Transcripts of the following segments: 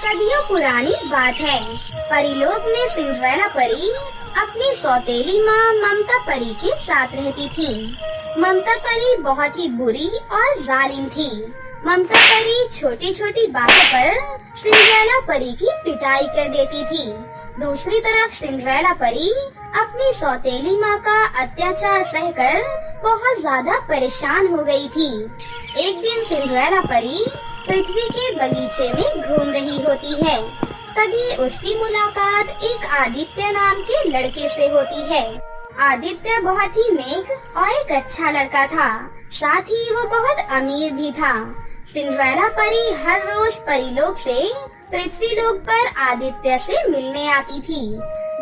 सदियों पुरानी बात है। परीलोक में सिंड्रेला परी अपनी सौतेली माँ ममता परी के साथ रहती थी। ममता परी बहुत ही बुरी और जालिम थी। ममता परी छोटी छोटी बातों पर सिंड्रेला परी की पिटाई कर देती थी। दूसरी तरफ सिंड्रेला परी अपनी सौतेली माँ का अत्याचार सहकर बहुत ज्यादा परेशान हो गई थी। एक दिन सिंड्रेला परी पृथ्वी के बगीचे में घूम रही होती है। तभी उसकी मुलाकात एक आदित्य नाम के लड़के से होती है। आदित्य बहुत ही नेक और एक अच्छा लड़का था, साथ ही वो बहुत अमीर भी था। सिंड्रेला परी हर रोज परीलोक से पृथ्वी लोक पर आदित्य से मिलने आती थी।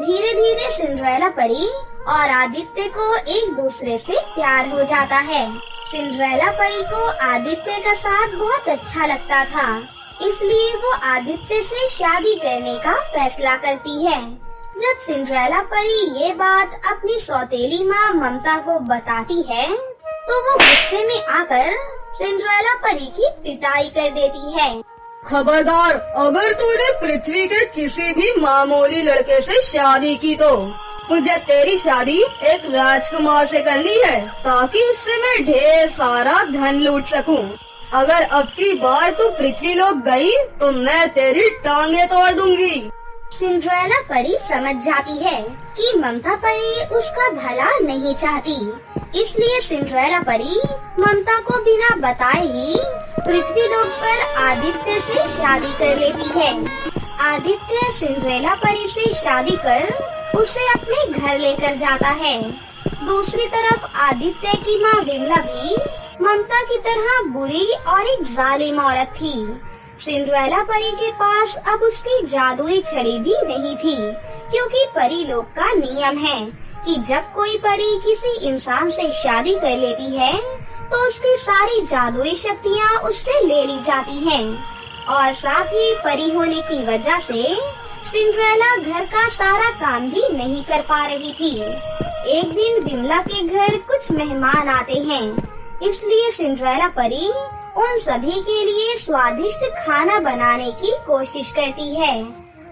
धीरे धीरे सिंड्रेला परी और आदित्य को एक दूसरे से प्यार हो जाता है। सिंड्रेला परी को आदित्य का साथ बहुत अच्छा लगता था, इसलिए वो आदित्य से शादी करने का फैसला करती है। जब सिंड्रेला परी ये बात अपनी सौतेली माँ ममता को बताती है, तो वो गुस्से में आकर सिंड्रेला परी की पिटाई कर देती है। खबरदार, अगर तूने पृथ्वी के किसी भी मामूली लड़के से शादी की तो मुझे तेरी शादी एक राजकुमार से करनी है, ताकि उससे मैं ढेर सारा धन लूट सकूं। अगर अब की बार तू पृथ्वी लोक गई तो मैं तेरी टांगे तोड़ दूंगी। सिंड्रेला परी समझ जाती है कि ममता परी उसका भला नहीं चाहती, इसलिए सिंड्रेला परी ममता को बिना बताए ही पृथ्वी लोक पर आदित्य से शादी कर लेती है। आदित्य सिंड्रेला परी से शादी कर उसे अपने घर लेकर जाता है। दूसरी तरफ आदित्य की माँ विमला भी ममता की तरह बुरी और एक जालिम औरत थी। सिंड्रेला परी के पास अब उसकी जादुई छड़ी भी नहीं थी, क्योंकि परी लोक का नियम है कि जब कोई परी किसी इंसान से शादी कर लेती है तो उसकी सारी जादुई शक्तियाँ उससे ले ली जाती हैं, और साथ ही परी होने की वजह से सिंड्रेला घर का सारा काम भी नहीं कर पा रही थी। एक दिन विमला के घर कुछ मेहमान आते हैं, इसलिए सिंड्रेला परी उन सभी के लिए स्वादिष्ट खाना बनाने की कोशिश करती है,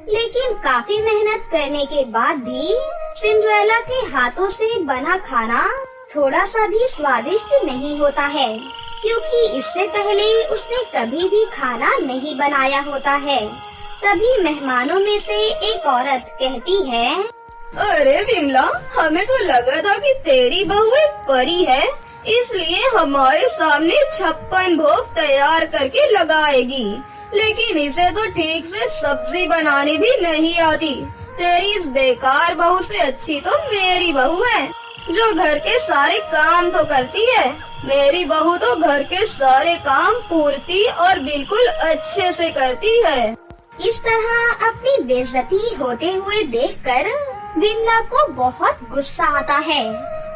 लेकिन काफी मेहनत करने के बाद भी सिंड्रेला के हाथों से बना खाना थोड़ा सा भी स्वादिष्ट नहीं होता है, क्योंकि इससे पहले उसने कभी भी खाना नहीं बनाया होता है। तभी मेहमानों में से एक औरत कहती है, अरे विमला, हमें तो लगा था कि तेरी बहू एक परी है, इसलिए हमारे सामने 56 भोग तैयार करके लगाएगी, लेकिन इसे तो ठीक से सब्जी बनानी भी नहीं आती। तेरी इस बेकार बहू से अच्छी तो मेरी बहू है, जो घर के सारे काम तो करती है। मेरी बहू तो घर के सारे काम पूर्ति और बिल्कुल अच्छे से करती है। इस तरह अपनी बेइज्जती होते हुए देखकर विमला को बहुत गुस्सा आता है,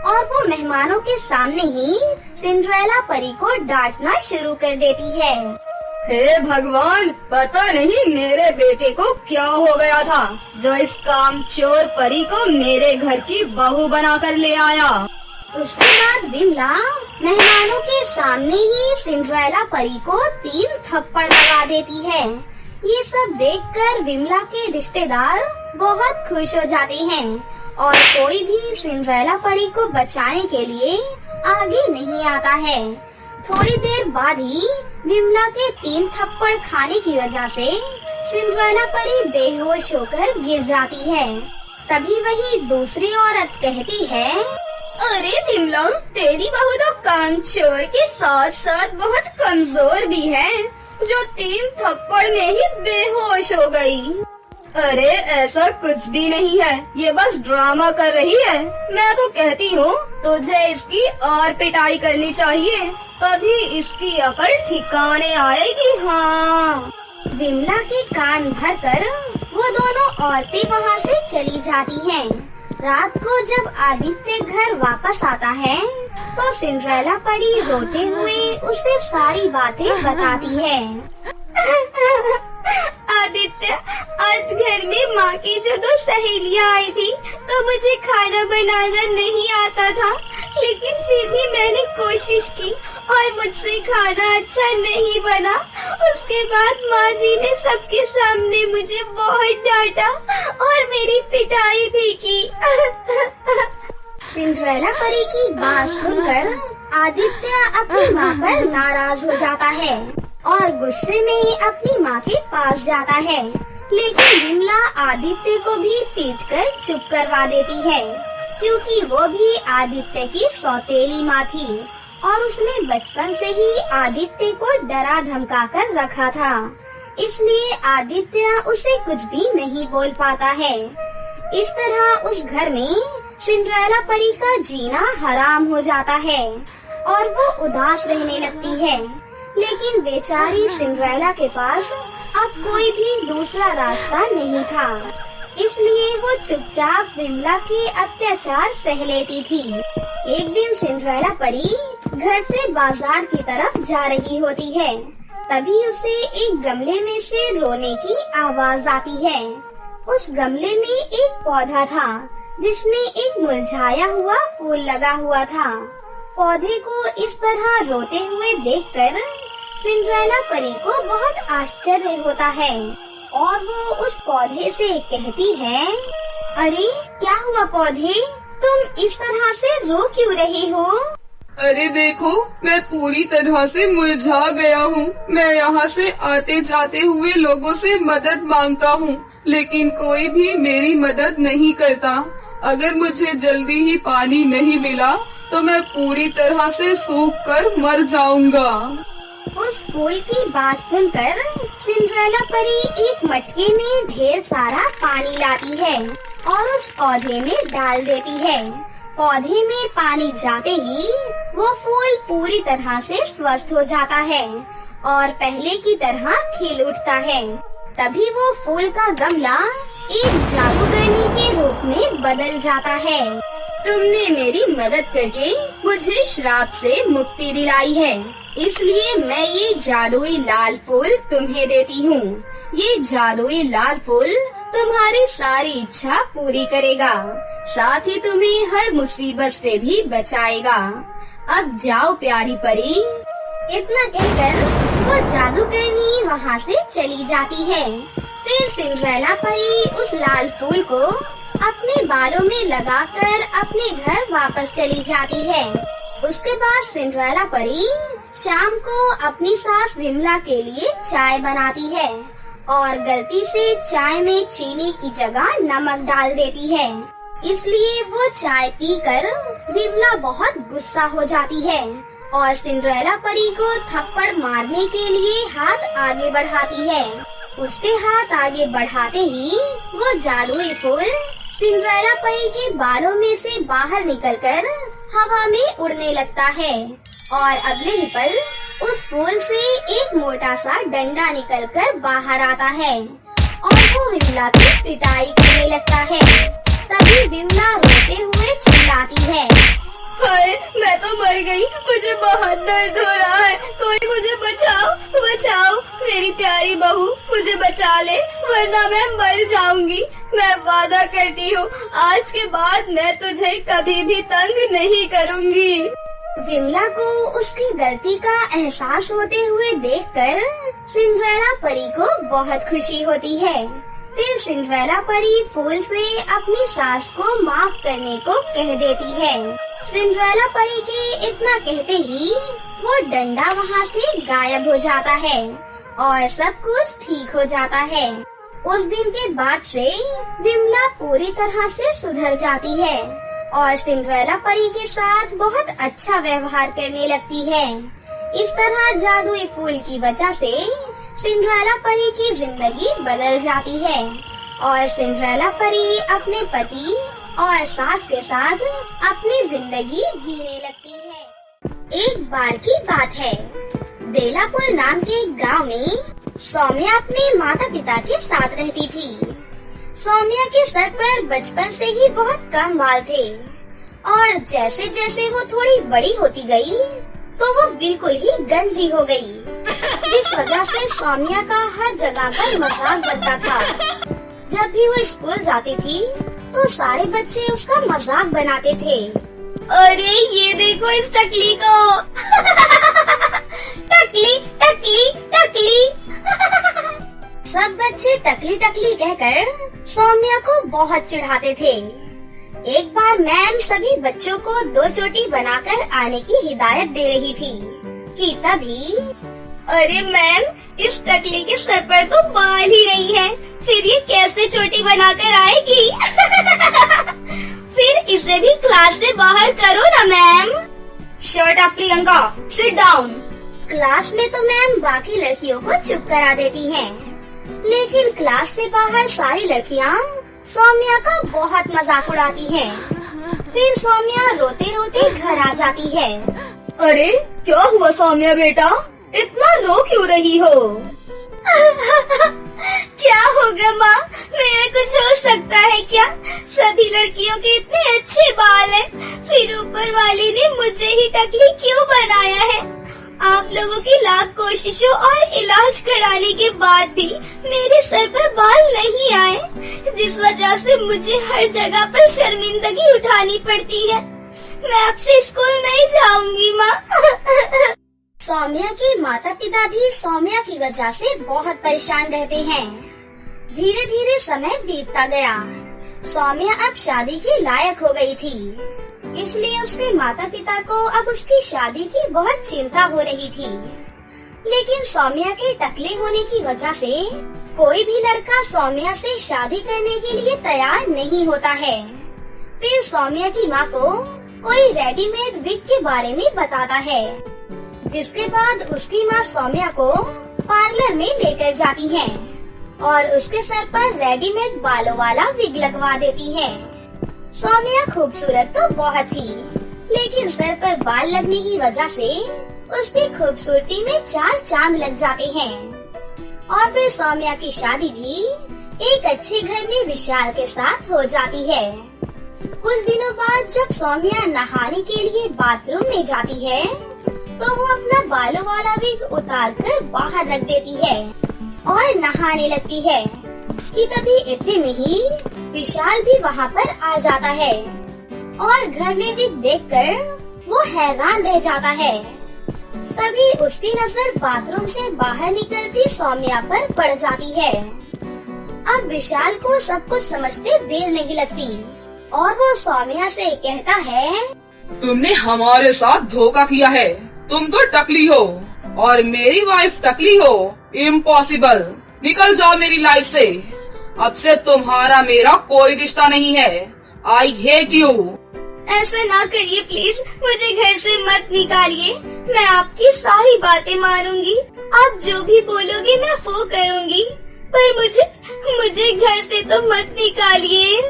और वो मेहमानों के सामने ही सिंड्रेला परी को डांटना शुरू कर देती है। हे भगवान, पता नहीं मेरे बेटे को क्या हो गया था, जो इस कामचोर परी को मेरे घर की बहू बनाकर ले आया। उसके बाद विमला मेहमानों के सामने ही सिंड्रेला परी को 3 थप्पड़ लगा देती है। ये सब देखकर विमला के रिश्तेदार बहुत खुश हो जाते हैं, और कोई भी सिंड्रेला परी को बचाने के लिए आगे नहीं आता है। थोड़ी देर बाद ही विमला के 3 थप्पड़ खाने की वजह से सिंड्रेला परी बेहोश होकर गिर जाती है। तभी वही दूसरी औरत कहती है, अरे विमला, तेरी बहू तो कामचोर के साथ साथ बहुत कमजोर भी है, जो 3 थप्पड़ में ही बेहोश हो गई। अरे ऐसा कुछ भी नहीं है, ये बस ड्रामा कर रही है। मैं तो कहती हूँ तुझे इसकी और पिटाई करनी चाहिए, तभी इसकी अकल ठिकाने आएगी। हाँ। विमला के कान भरकर वो दोनों औरतें वहाँ से चली जाती हैं। रात को जब आदित्य घर वापस आता है तो सिंड्रेला परी रोते हुए उसे सारी बातें बताती है। आदित्य, आज घर में माँ की जो 2 सहेलियाँ आई थी, तो मुझे खाना बनाना नहीं आता था, लेकिन फिर भी मैंने कोशिश की और मुझसे खाना अच्छा नहीं बना। उसके उसके बाद माँ जी ने सबके सामने मुझे बहुत डांटा और मेरी पिटाई भी की। सिंड्रेला परी की बात सुनकर आदित्य अपनी माँ पर नाराज हो जाता है और गुस्से में अपनी माँ के पास जाता है, लेकिन विमला आदित्य को भी पीटकर चुप करवा देती है, क्योंकि वो भी आदित्य की सौतेली माँ थी और उसने बचपन से ही आदित्य को डरा धमका कर रखा था, इसलिए आदित्य उसे कुछ भी नहीं बोल पाता है। इस तरह उस घर में सिंड्रेला परी का जीना हराम हो जाता है और वो उदास रहने लगती है, लेकिन बेचारी सिंड्रेला के पास अब कोई भी दूसरा रास्ता नहीं था, इसलिए वो चुपचाप विमला के अत्याचार सह लेती थी। एक दिन सिंड्रेला परी घर से बाजार की तरफ जा रही होती है, तभी उसे एक गमले में से रोने की आवाज आती है। उस गमले में एक पौधा था जिसमें एक मुरझाया हुआ फूल लगा हुआ था। पौधे को इस तरह रोते हुए देखकर सिंड्रेला परी को बहुत आश्चर्य होता है और वो उस पौधे से कहती है, अरे क्या हुआ पौधे, तुम इस तरह से रो क्यों रही हो? अरे देखो, मैं पूरी तरह से मुरझा गया हूँ। मैं यहाँ से आते जाते हुए लोगों से मदद मांगता हूँ, लेकिन कोई भी मेरी मदद नहीं करता। अगर मुझे जल्दी ही पानी नहीं मिला तो मैं पूरी तरह से सूख कर मर जाऊंगा। उस फूल की बात सुनकर सिंड्रेला परी एक मटके में ढेर सारा पानी लाती है और उस पौधे में डाल देती है। पौधे में पानी जाते ही वो फूल पूरी तरह से स्वस्थ हो जाता है और पहले की तरह खिल उठता है। तभी वो फूल का गमला एक जादूगरनी के रूप में बदल जाता है। तुमने मेरी मदद करके मुझे श्राप से मुक्ति दिलाई है, इसलिए मैं ये जादुई लाल फूल तुम्हें देती हूँ। ये जादुई लाल फूल तुम्हारी सारी इच्छा पूरी करेगा, साथ ही तुम्हें हर मुसीबत से भी बचाएगा। अब जाओ प्यारी परी। इतना कहकर वो जादूगरनी वहाँ से चली जाती है। फिर सिंड्रेला परी उस लाल फूल को अपने बालों में लगाकर अपने घर वापस चली जाती है। उसके बाद सिंड्रेला परी शाम को अपनी सास विमला के लिए चाय बनाती है और गलती से चाय में चीनी की जगह नमक डाल देती है, इसलिए वो चाय पीकर विमला बहुत गुस्सा हो जाती है और सिंड्रेला परी को थप्पड़ मारने के लिए हाथ आगे बढ़ाती है। उसके हाथ आगे बढ़ाते ही वो जादुई फूल सिंड्रेला परी के बालों में से बाहर निकलकर हवा में उड़ने लगता है और अगले ही पल उस फूल से एक मोटा सा डंडा निकलकर बाहर आता है और वो विमला की पिटाई करने लगता है। तभी विमला रोते हुए चिल्लाती है, हाय, मैं तो मर गई, मुझे बहुत दर्द हो रहा है, कोई मुझे बचाओ बचाओ, मेरी प्यारी बहू मुझे बचा ले, वरना मैं मर जाऊंगी। मैं वादा करती हूँ आज के बाद मैं तुझे कभी भी तंग नहीं करूँगी। विमला को उसकी गलती का एहसास होते हुए देखकर सिंड्रेला परी को बहुत खुशी होती है। फिर सिंड्रेला परी फूल से अपनी सास को माफ करने को कह देती है। सिंड्रेला परी के इतना कहते ही वो डंडा वहाँ से गायब हो जाता है और सब कुछ ठीक हो जाता है। उस दिन के बाद से विमला पूरी तरह से सुधर जाती है और सिंड्रेला परी के साथ बहुत अच्छा व्यवहार करने लगती है। इस तरह जादुई फूल की वजह से सिंड्रेला परी की जिंदगी बदल जाती है और सिंड्रेला परी अपने पति और सास के साथ अपनी जिंदगी जीने लगती है। एक बार की बात है, बेलापुर नाम के एक गांव में सौम्या अपने माता पिता के साथ रहती थी। सौम्या के सर पर बचपन से ही बहुत कम बाल थे और जैसे जैसे वो थोड़ी बड़ी होती गई तो वो बिल्कुल ही गंजी हो गई, जिस वजह से सौम्या का हर जगह पर मजाक बनता था। जब भी वो स्कूल जाती थी तो सारे बच्चे उसका मजाक बनाते थे। अरे ये देखो इस टकली को, टकली टकली टकली। टकली टकली कहकर सौम्या को बहुत चिढ़ाते थे। एक बार मैम सभी बच्चों को 2 चोटी बनाकर आने की हिदायत दे रही थी कि तभी अरे मैम, इस टकली के सर पर तो बाल ही नहीं है, फिर ये कैसे चोटी बनाकर आएगी? फिर इसे भी क्लास से बाहर करो ना ma'am. Shut up Priyanka, sit down. Class में तो मैम बाकी लड़कियों को चुप करा देती हैं, लेकिन क्लास से बाहर सारी लड़कियां सौम्या का बहुत मजाक उड़ाती हैं। फिर सौम्या रोते रोते घर आ जाती है। अरे क्या हुआ सौम्या बेटा, इतना रो क्यों रही हो? क्या होगा माँ, मेरा कुछ हो सकता है क्या? सभी लड़कियों के इतने अच्छे बाल हैं, फिर ऊपर वाली ने मुझे ही टकली क्यों बनाया है? आप लोगों की लाख कोशिशों और इलाज कराने के बाद भी मेरे सर पर बाल नहीं आए, जिस वजह से मुझे हर जगह पर शर्मिंदगी उठानी पड़ती है। मैं अब से स्कूल नहीं जाऊंगी माँ। सौम्या के माता पिता भी सौम्या की वजह से बहुत परेशान रहते हैं। धीरे धीरे समय बीतता गया। सौम्या अब शादी के लायक हो गई थी, इसलिए उसके माता पिता को अब उसकी शादी की बहुत चिंता हो रही थी। लेकिन सौम्या के टकले होने की वजह से कोई भी लड़का सौम्या से शादी करने के लिए तैयार नहीं होता है। फिर सौम्या की माँ को कोई रेडीमेड विग के बारे में बताता है, जिसके बाद उसकी माँ सौम्या को पार्लर में लेकर जाती है और उसके सर पर रेडीमेड बालों वाला विग लगवा देती है। सौम्या खूबसूरत तो बहुत थी, लेकिन सर पर बाल लगने की वजह से उसकी खूबसूरती में 4 चांद लग जाते हैं। और फिर सौम्या की शादी भी एक अच्छे घर में विशाल के साथ हो जाती है। कुछ दिनों बाद जब सौम्या नहाने के लिए बाथरूम में जाती है, तो वो अपना बालों वाला विग उतार कर बाहर रख देती है और नहाने लगती है कि तभी इतने में ही विशाल भी वहाँ पर आ जाता है और घर में विग देखकर वो हैरान रह जाता है। तभी उसकी नजर बाथरूम से बाहर निकलती सौम्या पर पड़ जाती है। अब विशाल को सब कुछ समझते देर नहीं लगती और वो सौम्या से कहता है, तुमने हमारे साथ धोखा किया है। तुम तो टकली हो और मेरी वाइफ टकली हो। इम्पॉसिबल, निकल जाओ मेरी लाइफ से। अब से तुम्हारा मेरा कोई रिश्ता नहीं है। I hate you. ऐसा ना करिए प्लीज, मुझे घर से मत निकालिए। मैं आपकी सारी बातें मानूंगी, आप जो भी बोलोगे मैं वो करूंगी, पर मुझे घर से तो मत निकालिए।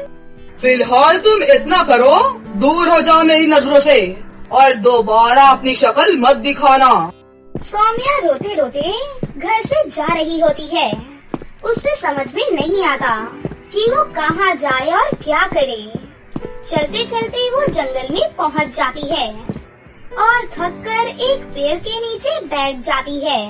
फिलहाल तुम इतना करो, दूर हो जाओ मेरी नजरों से और दोबारा अपनी शक्ल मत दिखाना। सौम्या रोते रोते घर से जा रही होती है। उसे समझ में नहीं आता कि वो कहाँ जाए और क्या करे। चलते चलते वो जंगल में पहुँच जाती है और थककर एक पेड़ के नीचे बैठ जाती है।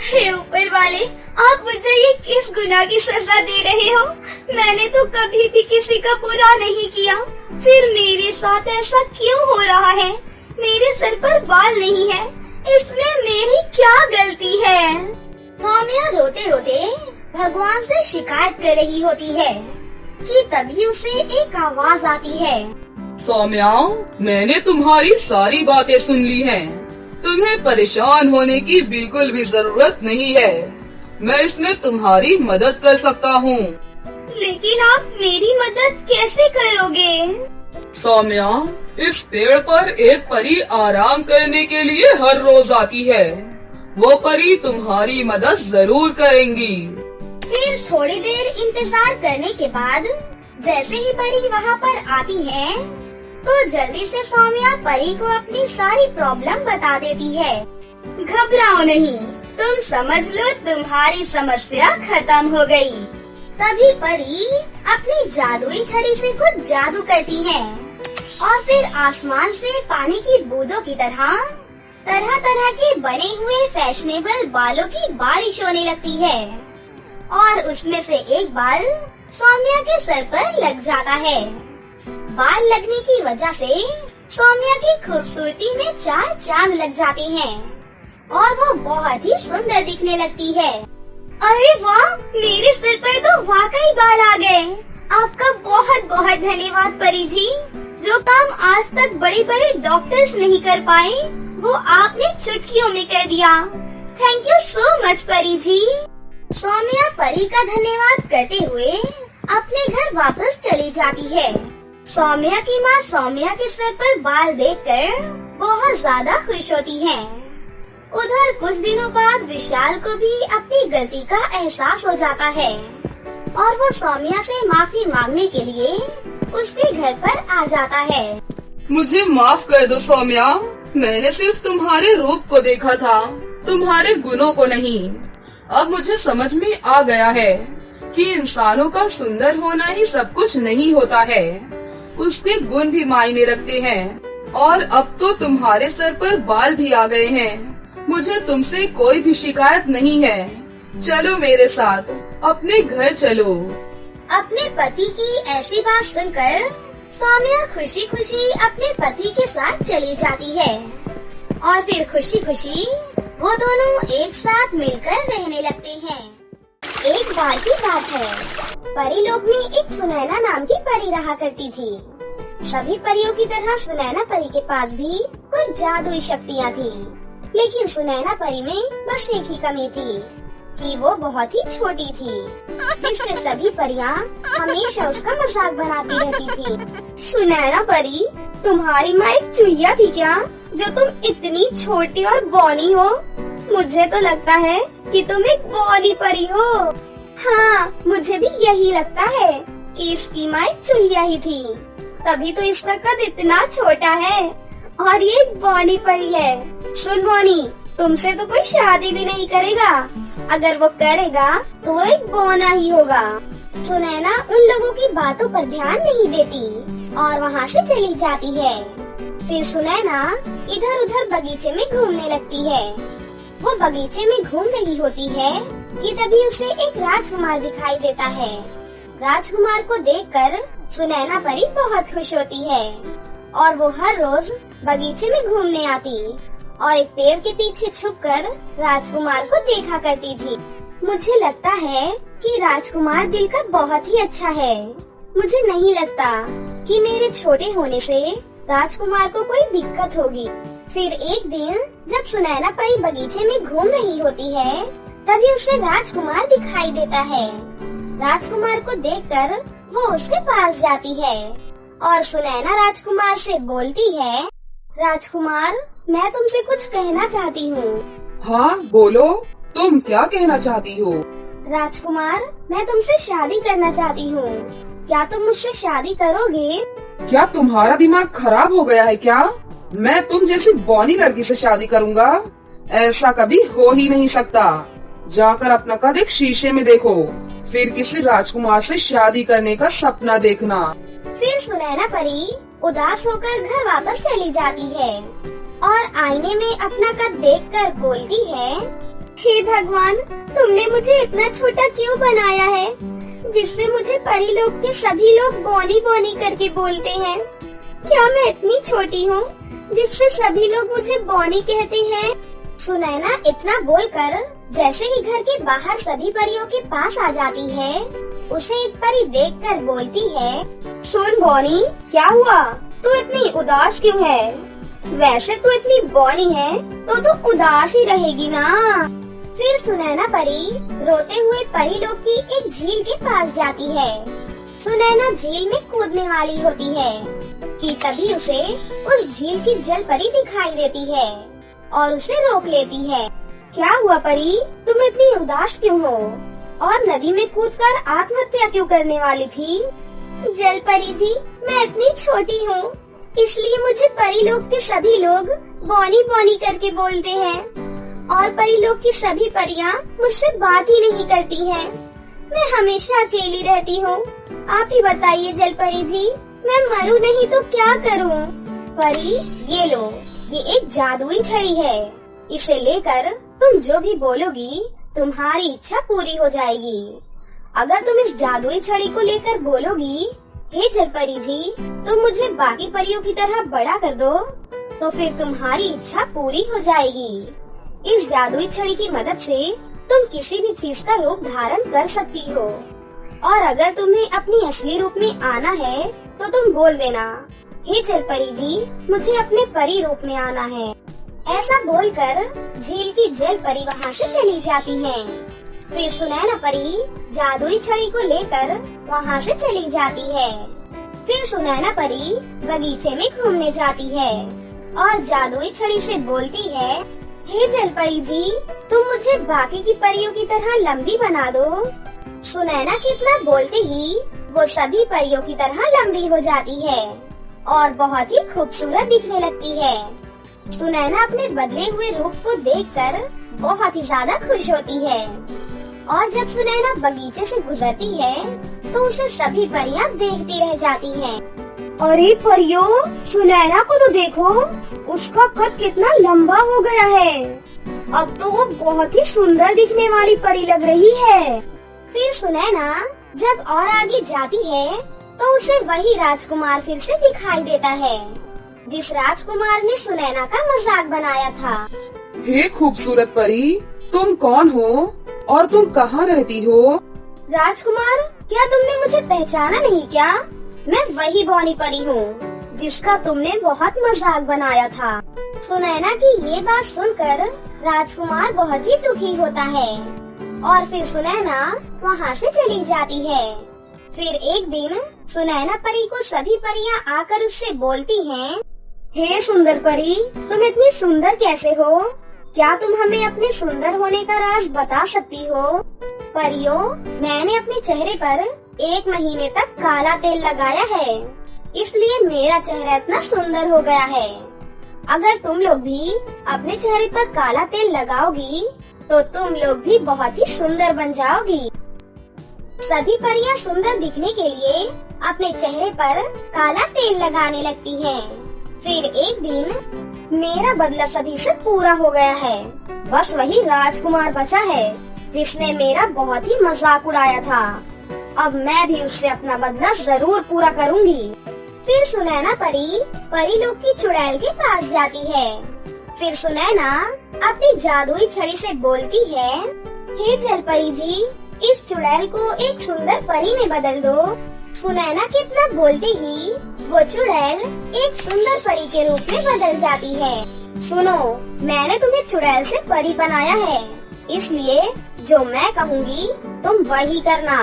हे ऊपर वाले, आप मुझे ये किस गुनाह की सजा दे रहे हो? मैंने तो कभी भी किसी का बुरा नहीं किया, फिर मेरे साथ ऐसा क्यों हो रहा है? मेरे सर पर बाल नहीं है, इसमें मेरी क्या गलती है? सौम्या रोते रोते भगवान से शिकायत कर रही होती है कि तभी उसे एक आवाज आती है, सौम्या, मैंने तुम्हारी सारी बातें सुन ली हैं। तुम्हें परेशान होने की बिल्कुल भी जरूरत नहीं है। मैं इसमें तुम्हारी मदद कर सकता हूँ। लेकिन आप मेरी मदद कैसे करोगे? सौम्या, इस पेड़ पर एक परी आराम करने के लिए हर रोज आती है। वो परी तुम्हारी मदद जरूर करेंगी। फिर थोड़ी देर इंतजार करने के बाद जैसे ही परी वहाँ पर आती है, तो जल्दी से सौम्या परी को अपनी सारी प्रॉब्लम बता देती है। घबराओ नहीं, तुम समझ लो तुम्हारी समस्या खत्म हो गई। तभी परी अपनी जादुई छड़ी से कुछ जादू करती है और फिर आसमान से पानी की बूंदों की तरह तरह के बने हुए फैशनेबल बालों की बारिश होने लगती है और उसमें से एक बाल सौम्या के सर पर लग जाता है। बाल लगने की वजह से सौम्या की खूबसूरती में 4 चांद लग जाते हैं और वो बहुत ही सुंदर दिखने लगती है। अरे वाह, मेरे सिर पर तो वाकई बाल आ गए। आपका बहुत बहुत धन्यवाद परी जी। जो काम आज तक बड़े बड़े डॉक्टर्स नहीं कर पाए, वो आपने चुटकियों में कर दिया। थैंक यू सो मच परी जी। सौम्या परी का धन्यवाद करते हुए अपने घर वापस चली जाती है। सौम्या की माँ सौम्या के सिर पर बाल देखकर बहुत ज्यादा खुश होती है। उधर कुछ दिनों बाद विशाल को भी अपनी गलती का एहसास हो जाता है और वो सौम्या से माफी मांगने के लिए उसके घर पर आ जाता है। मुझे माफ कर दो सौम्या, मैंने सिर्फ तुम्हारे रूप को देखा था, तुम्हारे गुणों को नहीं। अब मुझे समझ में आ गया है कि इंसानों का सुंदर होना ही सब कुछ नहीं होता है, उसके गुण भी मायने रखते हैं। और अब तो तुम्हारे सर पर बाल भी आ गए हैं, मुझे तुमसे कोई भी शिकायत नहीं है। चलो मेरे साथ, अपने घर चलो। अपने पति की ऐसी बात सुनकर सौम्या खुशी खुशी अपने पति के साथ चली जाती है और फिर खुशी खुशी वो दोनों एक साथ मिलकर रहने लगते हैं। एक बार की बात है, परी लोक में एक सुनैना नाम की परी रहा करती थी। सभी परियों की तरह सुनैना परी के पास भी कुछ जादुई शक्तियाँ थी, लेकिन सुनैना परी में बस एक ही कमी थी कि वो बहुत ही छोटी थी, जिससे सभी परियां हमेशा उसका मजाक बनाती रहती थी। सुनैना परी, तुम्हारी माँ एक चुईया थी क्या, जो तुम इतनी छोटी और बौनी हो? मुझे तो लगता है कि तुम एक बौनी परी हो। हाँ, मुझे भी यही लगता है कि इसकी माँ एक चुईया ही थी, तभी तो इसका कद इतना छोटा है और ये एक बौनी परी है। सुन बौनी, तुमसे तो कोई शादी भी नहीं करेगा, अगर वो करेगा तो वो एक बौना ही होगा। सुनैना उन लोगों की बातों पर ध्यान नहीं देती और वहाँ से चली जाती है। फिर सुनैना इधर उधर बगीचे में घूमने लगती है। वो बगीचे में घूम रही होती है कि तभी उसे एक राजकुमार दिखाई देता है। राजकुमार को देखकर सुनैना परी बहुत खुश होती है और वो हर रोज बगीचे में घूमने आती और एक पेड़ के पीछे छुपकर राजकुमार को देखा करती थी। मुझे लगता है कि राजकुमार दिल का बहुत ही अच्छा है। मुझे नहीं लगता कि मेरे छोटे होने से राजकुमार को कोई दिक्कत होगी। फिर एक दिन जब सुनैना परी बगीचे में घूम रही होती है, तभी उसे राजकुमार दिखाई देता है। राजकुमार को देखकर वो उसके पास जाती है और सुनैना राजकुमार से बोलती है, राजकुमार, मैं तुमसे कुछ कहना चाहती हूँ। हाँ बोलो, तुम क्या कहना चाहती हो? राजकुमार, मैं तुमसे शादी करना चाहती हूँ, क्या तुम मुझसे शादी करोगे? क्या तुम्हारा दिमाग खराब हो गया है क्या? मैं तुम जैसी बौनी लड़की से शादी करूँगा? ऐसा कभी हो ही नहीं सकता। जाकर अपना कद एक शीशे में देखो, फिर किसी राजकुमार से शादी करने का सपना देखना। फिर सुनैना परी उदास होकर घर वापस चली जाती है और आईने में अपना कद देखकर बोलती है, हे भगवान, तुमने मुझे इतना छोटा क्यों बनाया है, जिससे मुझे परी लोग के सभी लोग बौनी बौनी करके बोलते हैं। क्या मैं इतनी छोटी हूँ जिससे सभी लोग मुझे बौनी कहते हैं? सुनैना इतना बोलकर जैसे ही घर के बाहर सभी परियों के पास आ जाती है, उसे एक परी देखकर बोलती है, सुन बौनी, क्या हुआ? तू इतनी उदास क्यों है? वैसे तू इतनी बौनी है तो उदास ही रहेगी ना। फिर सुनैना परी रोते हुए परी लोग की एक झील के पास जाती है। सुनैना झील में कूदने वाली होती है कि तभी उसे उस झील की जल परी दिखाई देती है और उसे रोक लेती है। क्या हुआ परी, तुम इतनी उदास क्यों हो और नदी में कूदकर आत्महत्या क्यों करने वाली थी? जल परी जी, मैं इतनी छोटी हूँ, इसलिए मुझे परी लोग के सभी लोग बौनी बौनी करके बोलते हैं और परी लोग की सभी परियां मुझसे बात ही नहीं करती हैं। मैं हमेशा अकेली रहती हूँ। आप ही बताइए जल परी जी, मैं मरूं नहीं तो क्या करूँ? परी, ये लो, ये एक जादुई छड़ी है, इसे लेकर तुम जो भी बोलोगी तुम्हारी इच्छा पूरी हो जाएगी। अगर तुम इस जादुई छड़ी को लेकर बोलोगी, हे जलपरी जी, तुम मुझे बाकी परियों की तरह बड़ा कर दो, तो फिर तुम्हारी इच्छा पूरी हो जाएगी। इस जादुई छड़ी की मदद से तुम किसी भी चीज का रूप धारण कर सकती हो, और अगर तुम्हें अपनी असली रूप में आना है तो तुम बोल देना, हे जल परी जी, मुझे अपने परी रूप में आना है। ऐसा बोलकर झील की जल परी वहाँ से चली जाती है। फिर सुनैना परी जादुई छड़ी को लेकर वहाँ से चली जाती है। फिर सुनैना परी बगीचे में घूमने जाती है और जादुई छड़ी से बोलती है, हे जल परी जी, तुम मुझे बाकी की परियों की तरह लंबी बना दो। सुनैना की इतना बोलते ही वो सभी परियों की तरह लंबी हो जाती है और बहुत ही खूबसूरत दिखने लगती है। सुनैना अपने बदले हुए रूप को देखकर बहुत ही ज्यादा खुश होती है और जब सुनैना बगीचे से गुजरती है तो उसे सभी परियां देखती रह जाती हैं। अरे परियों, सुनैना को तो देखो, उसका कद कितना लंबा हो गया है। अब तो वो बहुत ही सुंदर दिखने वाली परी लग रही है। फिर सुनैना जब और आगे जाती है तो उसे वही राजकुमार फिर से दिखाई देता है जिस राजकुमार ने सुनैना का मजाक बनाया था। हे खूबसूरत परी, तुम कौन हो और तुम कहाँ रहती हो? राजकुमार, क्या तुमने मुझे पहचाना नहीं क्या? मैं वही बौनी परी हूँ जिसका तुमने बहुत मजाक बनाया था। सुनैना की ये बात सुनकर राजकुमार बहुत ही दुखी होता है और फिर सुनैना वहाँ से चली जाती है। फिर एक दिन सुनैना परी को सभी परियां आकर उससे बोलती हैं, हे सुंदर परी, तुम इतनी सुंदर कैसे हो? क्या तुम हमें अपने सुंदर होने का राज बता सकती हो? परियों, मैंने अपने चेहरे पर 1 महीने तक काला तेल लगाया है, इसलिए मेरा चेहरा इतना सुंदर हो गया है। अगर तुम लोग भी अपने चेहरे पर काला तेल लगाओगी तो तुम लोग भी बहुत ही सुंदर बन जाओगी। सभी परियां सुंदर दिखने के लिए अपने चेहरे पर काला तेल लगाने लगती हैं। फिर एक दिन मेरा बदला सभी से पूरा हो गया है, बस वही राजकुमार बचा है जिसने मेरा बहुत ही मजाक उड़ाया था। अब मैं भी उससे अपना बदला जरूर पूरा करूंगी। फिर सुनैना परी लोग की चुड़ैल के पास जाती है। फिर सुनैना अपनी जादुई छड़ी से बोलती है, हे जल परी जी, इस चुड़ैल को एक सुंदर परी में बदल दो। सुनैना के इतना बोलते ही वो चुड़ैल एक सुंदर परी के रूप में बदल जाती है। सुनो, मैंने तुम्हें चुड़ैल से परी बनाया है, इसलिए जो मैं कहूँगी तुम वही करना।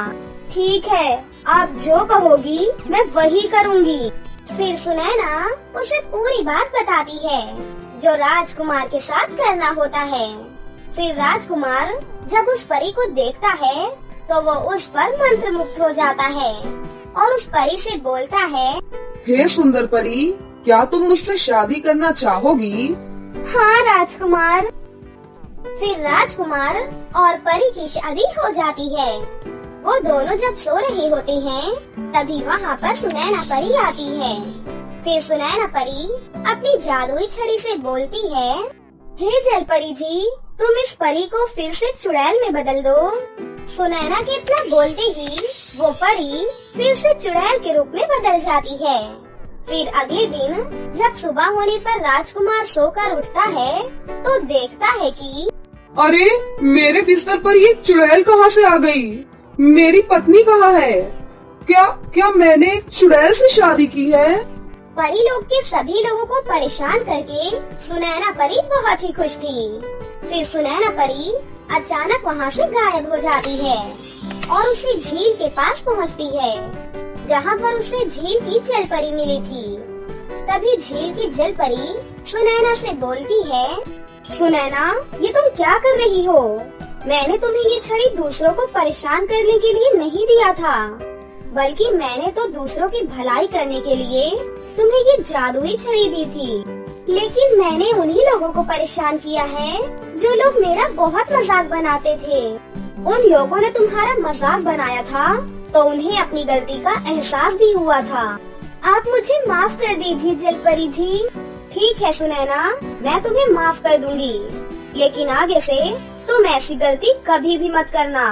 ठीक है, आप जो कहोगी मैं वही करूँगी। फिर सुनैना उसे पूरी बात बताती है जो राजकुमार के साथ करना होता है। फिर राजकुमार जब उस परी को देखता है तो वो उस पर मंत्रमुग्ध हो जाता है और उस परी से बोलता है, हे सुंदर परी, क्या तुम मुझसे शादी करना चाहोगी? हाँ राजकुमार। फिर राजकुमार और परी की शादी हो जाती है। वो दोनों जब सो रहे होते हैं तभी वहाँ पर सुनैना परी आती है। फिर सुनैना परी अपनी जादुई छड़ी से बोलती है, हे जल परी जी, तुम इस परी को फिर से चुड़ैल में बदल दो। सुनैना के इतना बोलते ही वो परी फिर से चुड़ैल के रूप में बदल जाती है। फिर अगले दिन जब सुबह होने पर राजकुमार सोकर उठता है तो देखता है कि अरे, मेरे बिस्तर पर ये चुड़ैल कहाँ से आ गई? मेरी पत्नी कहाँ है? क्या मैंने एक चुड़ैल से शादी की है? परी लोग के सभी लोगों को परेशान करके सुनैना परी बहुत ही खुश थी। फिर सुनैना परी अचानक वहाँ से गायब हो जाती है और उसे झील के पास पहुँचती है जहाँ पर उसे झील की जल परी मिली थी। तभी झील की जल परी सुनैना से बोलती है, सुनैना, ये तुम क्या कर रही हो? मैंने तुम्हें ये छड़ी दूसरों को परेशान करने के लिए नहीं दिया था, बल्कि मैंने तो दूसरों की भलाई करने के लिए तुम्हें ये जादुई छड़ी दी थी। लेकिन मैंने उन्हीं लोगों को परेशान किया है जो लोग मेरा बहुत मजाक बनाते थे। उन लोगों ने तुम्हारा मजाक बनाया था तो उन्हें अपनी गलती का एहसास भी हुआ था। आप मुझे माफ कर दीजिए जल परी जी। ठीक है सुनैना, मैं तुम्हें माफ कर दूंगी, लेकिन आगे से तुम ऐसी गलती कभी भी मत करना।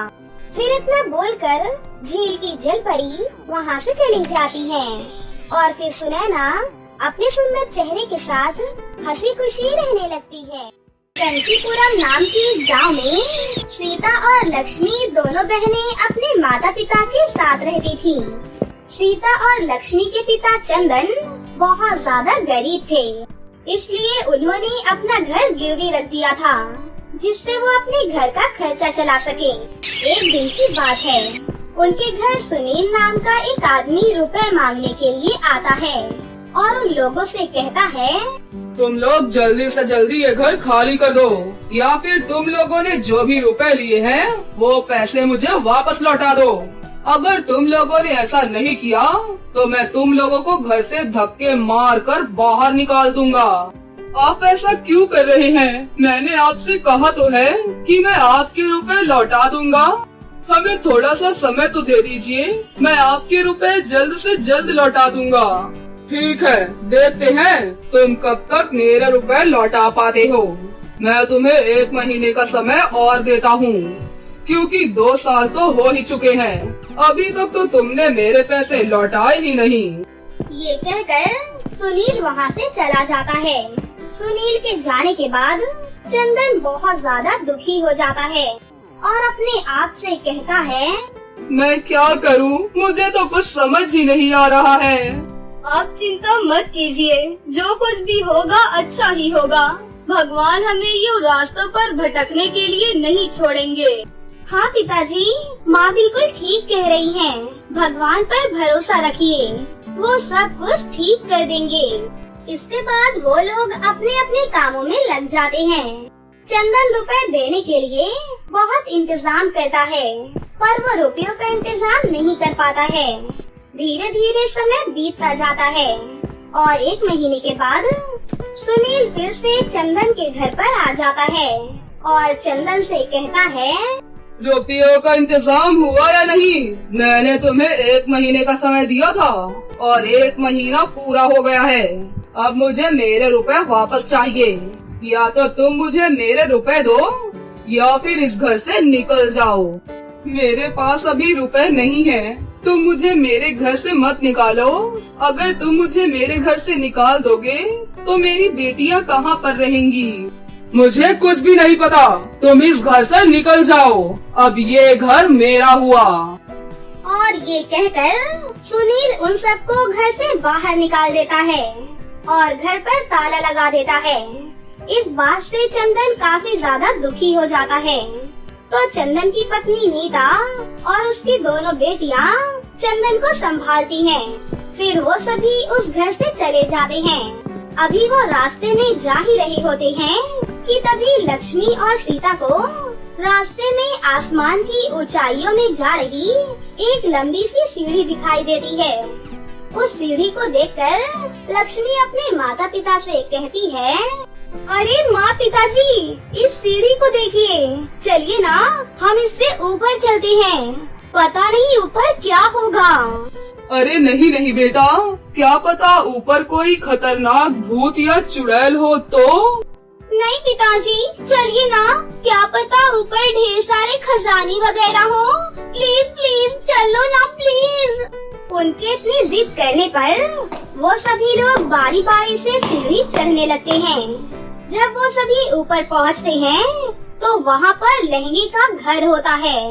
फिर इतना बोलकर झील की जल परी वहाँ से चली जाती है और फिर सुनैना अपने सुंदर चेहरे के साथ हंसी खुशी रहने लगती है। कंचीपुरम नाम के एक गाँव में सीता और लक्ष्मी दोनों बहनें अपने माता पिता के साथ रहती थी। सीता और लक्ष्मी के पिता चंदन बहुत ज्यादा गरीब थे, इसलिए उन्होंने अपना घर गिरवी रख दिया था, जिससे वो अपने घर का खर्चा चला सके। एक दिन की बात है, उनके घर सुनील नाम का एक आदमी रुपए मांगने के लिए आता है और उन लोगों से कहता है, तुम लोग जल्दी से जल्दी ये घर खाली कर दो, या फिर तुम लोगों ने जो भी रुपए लिए हैं वो पैसे मुझे वापस लौटा दो। अगर तुम लोगों ने ऐसा नहीं किया तो मैं तुम लोगों को घर से धक्के मार कर बाहर निकाल दूंगा। आप ऐसा क्यों कर रहे हैं? मैंने आपसे कहा तो है कि मैं आपके रुपए लौटा दूंगा। हमें थोड़ा सा समय तो दे दीजिए, मैं आपके रुपए जल्द से जल्द लौटा दूंगा। ठीक है, देखते हैं तुम कब तक मेरे रुपए लौटा पाते हो। मैं तुम्हें 1 महीने का समय और देता हूँ, क्योंकि 2 साल तो हो ही चुके हैं। अभी तक तो तुमने मेरे पैसे लौटाए ही नहीं। ये कहकर सुनील वहाँ से चला जाता है। सुनील के जाने के बाद चंदन बहुत ज्यादा दुखी हो जाता है और अपने आप से कहता है, मैं क्या करूँ? मुझे तो कुछ समझ ही नहीं आ रहा है। आप चिंता मत कीजिए, जो कुछ भी होगा अच्छा ही होगा। भगवान हमें यूँ रास्तों पर भटकने के लिए नहीं छोड़ेंगे। हाँ पिताजी, माँ बिल्कुल ठीक कह रही हैं। भगवान पर भरोसा रखिए, वो सब कुछ ठीक कर देंगे। इसके बाद वो लोग अपने अपने कामों में लग जाते हैं। चंदन रुपए देने के लिए बहुत इंतजाम करता है, पर वो रुपयों का इंतजाम नहीं कर पाता है। धीरे धीरे समय बीतता जाता है और 1 महीने के बाद सुनील फिर से चंदन के घर पर आ जाता है और चंदन से कहता है, रुपयों का इंतजाम हुआ या नहीं? मैंने तुम्हें 1 महीने का समय दिया था और 1 महीना पूरा हो गया है। अब मुझे मेरे रुपए वापस चाहिए। या तो तुम मुझे मेरे रुपए दो या फिर इस घर से निकल जाओ। मेरे पास अभी रुपए नहीं है, तुम मुझे मेरे घर से मत निकालो। अगर तुम मुझे मेरे घर से निकाल दोगे तो मेरी बेटियां कहाँ पर रहेंगी? मुझे कुछ भी नहीं पता, तुम इस घर से निकल जाओ। अब ये घर मेरा हुआ। और ये कहकर सुनील उन सबको घर से बाहर निकाल देता है और घर पर ताला लगा देता है। इस बात से चंदन काफी ज्यादा दुखी हो जाता है। तो चंदन की पत्नी नीता और उसकी दोनों बेटियां चंदन को संभालती हैं। फिर वो सभी उस घर से चले जाते हैं। अभी वो रास्ते में जा ही रहे होते हैं कि तभी लक्ष्मी और सीता को रास्ते में आसमान की ऊंचाइयों में जा रही एक लंबी सी सीढ़ी दिखाई देती है। उस सीढ़ी को देखकर लक्ष्मी अपने माता पिता से कहती है, अरे माँ पिताजी, इस सीढ़ी को देखिए, चलिए ना हम इससे ऊपर चलते हैं, पता नहीं ऊपर क्या होगा। अरे नहीं नहीं बेटा, क्या पता ऊपर कोई खतरनाक भूत या चुड़ैल हो तो? नहीं पिताजी, चलिए ना, क्या पता ऊपर ढेर सारे खजाने वगैरह हो। प्लीज प्लीज चलो ना प्लीज। उनके इतनी जिद करने पर वो सभी लोग बारी बारी से सीढ़ी चढ़ने लगते हैं। जब वो सभी ऊपर पहुंचते हैं तो वहाँ पर लहंगे का घर होता है।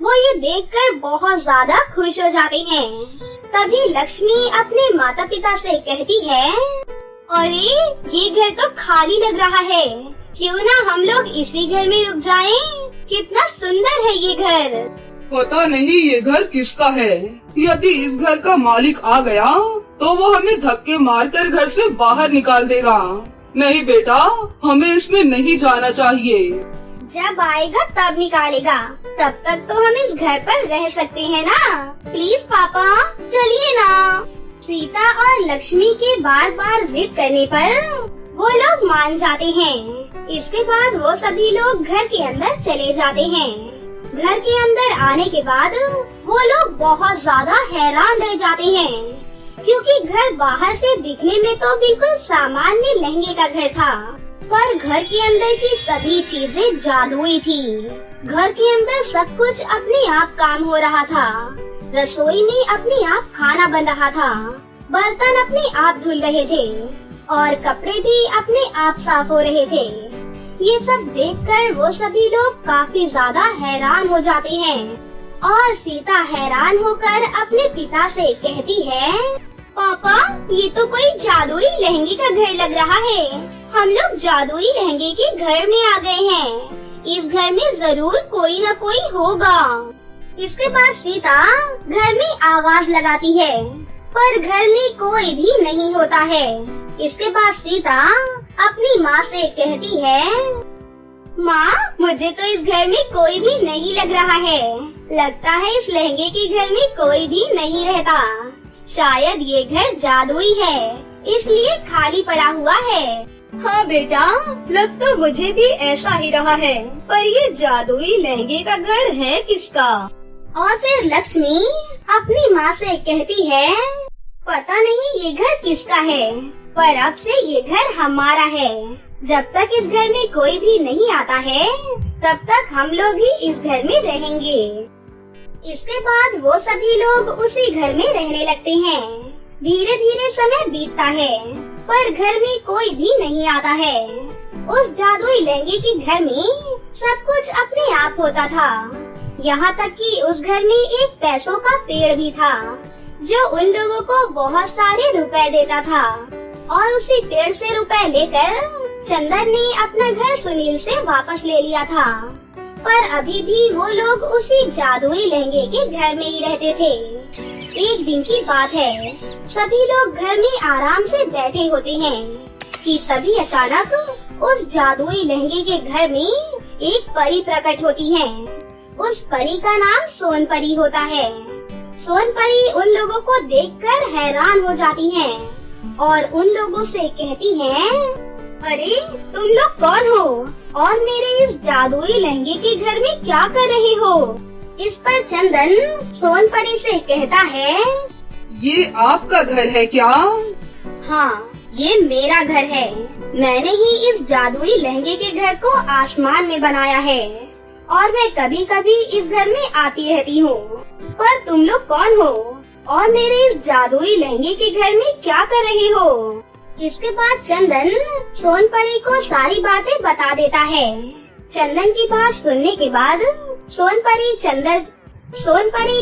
वो ये देखकर बहुत ज्यादा खुश हो जाते हैं। तभी लक्ष्मी अपने माता पिता से कहती है, अरे ये घर तो खाली लग रहा है, क्यों ना हम लोग इसी घर में रुक जाएं? कितना सुंदर है ये घर। पता नहीं ये घर किसका है। यदि इस घर का मालिक आ गया तो वो हमें धक्के मारकर घर से बाहर निकाल देगा। नहीं बेटा, हमें इसमें नहीं जाना चाहिए। जब आएगा तब निकालेगा, तब तक तो हम इस घर पर रह सकते हैं ना। प्लीज पापा चलिए ना। सीता और लक्ष्मी के बार बार जिद करने पर वो लोग मान जाते हैं। इसके बाद वो सभी लोग घर के अंदर चले जाते हैं। घर के अंदर आने के बाद वो लोग बहुत ज्यादा हैरान रह जाते हैं, क्योंकि घर बाहर से दिखने में तो बिल्कुल सामान्य लहंगे का घर था, पर घर के अंदर की सभी चीजें जादुई थी। घर के अंदर सब कुछ अपने आप काम हो रहा था। रसोई में अपने आप खाना बन रहा था, बर्तन अपने आप धुल रहे थे और कपड़े भी अपने आप साफ हो रहे थे। ये सब देखकर वो सभी लोग काफी ज्यादा हैरान हो जाते हैं और सीता हैरान होकर अपने पिता से कहती है, पापा ये तो कोई जादुई लहंगे का घर लग रहा है। हम लोग जादुई लहंगे के घर में आ गए हैं। इस घर में जरूर कोई न कोई होगा। इसके बाद सीता घर में आवाज लगाती है, पर घर में कोई भी नहीं होता है। इसके बाद सीता अपनी माँ से कहती है, माँ मुझे तो इस घर में कोई भी नहीं लग रहा है। लगता है इस लहंगे के घर में कोई भी नहीं रहता। शायद ये घर जादुई है, इसलिए खाली पड़ा हुआ है। हाँ बेटा, लग तो मुझे भी ऐसा ही रहा है, पर ये जादुई लहंगे का घर है किसका? और फिर लक्ष्मी अपनी माँ से कहती है, पता नहीं ये घर किसका है, पर अब से ये घर हमारा है। जब तक इस घर में कोई भी नहीं आता है, तब तक हम लोग ही इस घर में रहेंगे। इसके बाद वो सभी लोग उसी घर में रहने लगते हैं। धीरे धीरे समय बीतता है, पर घर में कोई भी नहीं आता है। उस जादुई लहंगे के घर में सब कुछ अपने आप होता था। यहाँ तक कि उस घर में एक पैसों का पेड़ भी था, जो उन लोगों को बहुत सारे रुपए देता था। और उसी पेड़ से रुपए लेकर चंदन ने अपना घर सुनील से वापस ले लिया था। पर अभी भी वो लोग उसी जादुई लहंगे के घर में ही रहते थे। एक दिन की बात है, सभी लोग घर में आराम से बैठे होते हैं कि तभी अचानक उस जादुई लहंगे के घर में एक परी प्रकट होती है। उस परी का नाम सोनपरी होता है। सोनपरी उन लोगों को देखकर हैरान हो जाती है और उन लोगों से कहती है, अरे तुम लोग कौन हो और मेरे इस जादुई लहंगे के घर में क्या कर रहे हो? इस पर चंदन सोनपरी से कहता है, ये आपका घर है क्या? हाँ, ये मेरा घर है। मैंने ही इस जादुई लहंगे के घर को आसमान में बनाया है और मैं कभी कभी इस घर में आती रहती हूँ। पर तुम लोग कौन हो और मेरे इस जादुई लहंगे के घर में क्या कर रहे हो? इसके बाद चंदन सोनपरी को सारी बातें बता देता है। चंदन की बात सुनने के बाद सोनपरी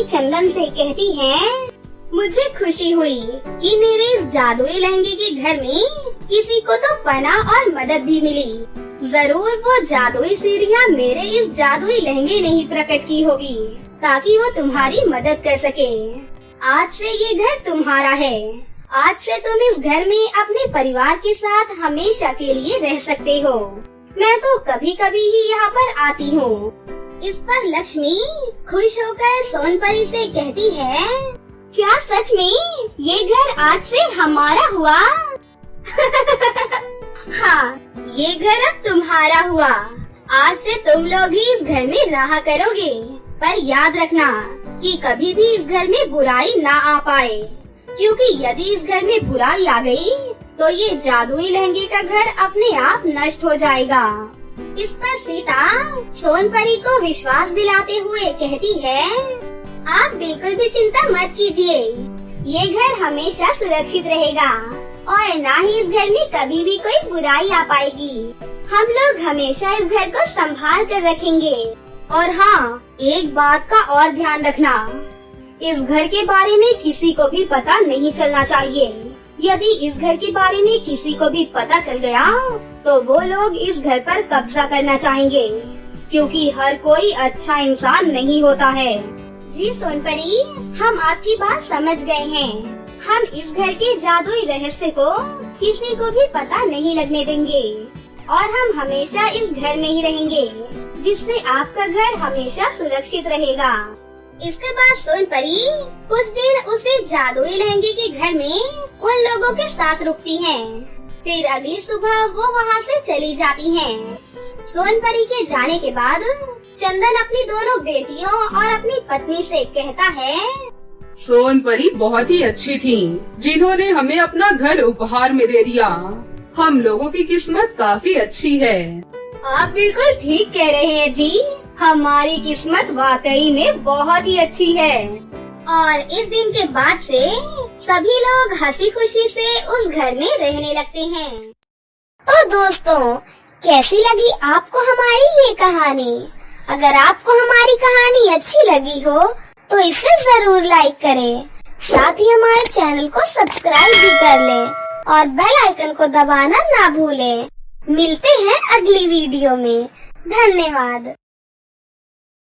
चंदन से कहती है, मुझे खुशी हुई कि मेरे इस जादुई लहंगे के घर में किसी को तो पनाह और मदद भी मिली। जरूर वो जादुई सीढ़ियाँ मेरे इस जादुई लहंगे ने ही प्रकट की होगी, ताकि वो तुम्हारी मदद कर सके। आज से ये घर तुम्हारा है। आज से तुम इस घर में अपने परिवार के साथ हमेशा के लिए रह सकते हो। मैं तो कभी कभी ही यहाँ पर आती हूँ। इस पर लक्ष्मी खुश होकर सोनपरी से कहती है, क्या सच में ये घर आज से हमारा हुआ? हाँ, ये घर अब तुम्हारा हुआ। आज से तुम लोग ही इस घर में रहा करोगे। पर याद रखना कि कभी भी इस घर में बुराई ना आ पाए, क्योंकि यदि इस घर में बुराई आ गई तो ये जादुई लहंगे का घर अपने आप नष्ट हो जाएगा। इस पर सीता सोनपरी को विश्वास दिलाते हुए कहती है, आप बिल्कुल भी चिंता मत कीजिए। ये घर हमेशा सुरक्षित रहेगा और ना ही इस घर में कभी भी कोई बुराई आ पाएगी। हम लोग हमेशा इस घर को संभाल कर रखेंगे। और हाँ, एक बात का और ध्यान रखना, इस घर के बारे में किसी को भी पता नहीं चलना चाहिए। यदि इस घर के बारे में किसी को भी पता चल गया तो वो लोग इस घर पर कब्जा करना चाहेंगे, क्योंकि हर कोई अच्छा इंसान नहीं होता है। जी सोनपरी, हम आपकी बात समझ गए हैं। हम इस घर के जादुई रहस्य को किसी को भी पता नहीं लगने देंगे और हम हमेशा इस घर में ही रहेंगे, जिससे आपका घर हमेशा सुरक्षित रहेगा। इसके बाद सोनपरी कुछ दिन उसे जादुई लहंगे के घर में उन लोगों के साथ रुकती हैं। फिर अगली सुबह वो वहाँ से चली जाती हैं। सोनपरी के जाने के बाद चंदन अपनी दोनों बेटियों और अपनी पत्नी से कहता है, सोनपरी बहुत ही अच्छी थी, जिन्होंने हमें अपना घर उपहार में दे दिया। हम लोगों की किस्मत काफी अच्छी है। आप बिल्कुल ठीक कह रहे हैं जी, हमारी किस्मत वाकई में बहुत ही अच्छी है। और इस दिन के बाद से सभी लोग हंसी खुशी से उस घर में रहने लगते हैं। तो दोस्तों, कैसी लगी आपको हमारी ये कहानी? अगर आपको हमारी कहानी अच्छी लगी हो तो इसे जरूर लाइक करें। साथ ही हमारे चैनल को सब्सक्राइब भी कर लें और बेल आइकन को दबाना ना भूलें। मिलते हैं अगली वीडियो में। धन्यवाद।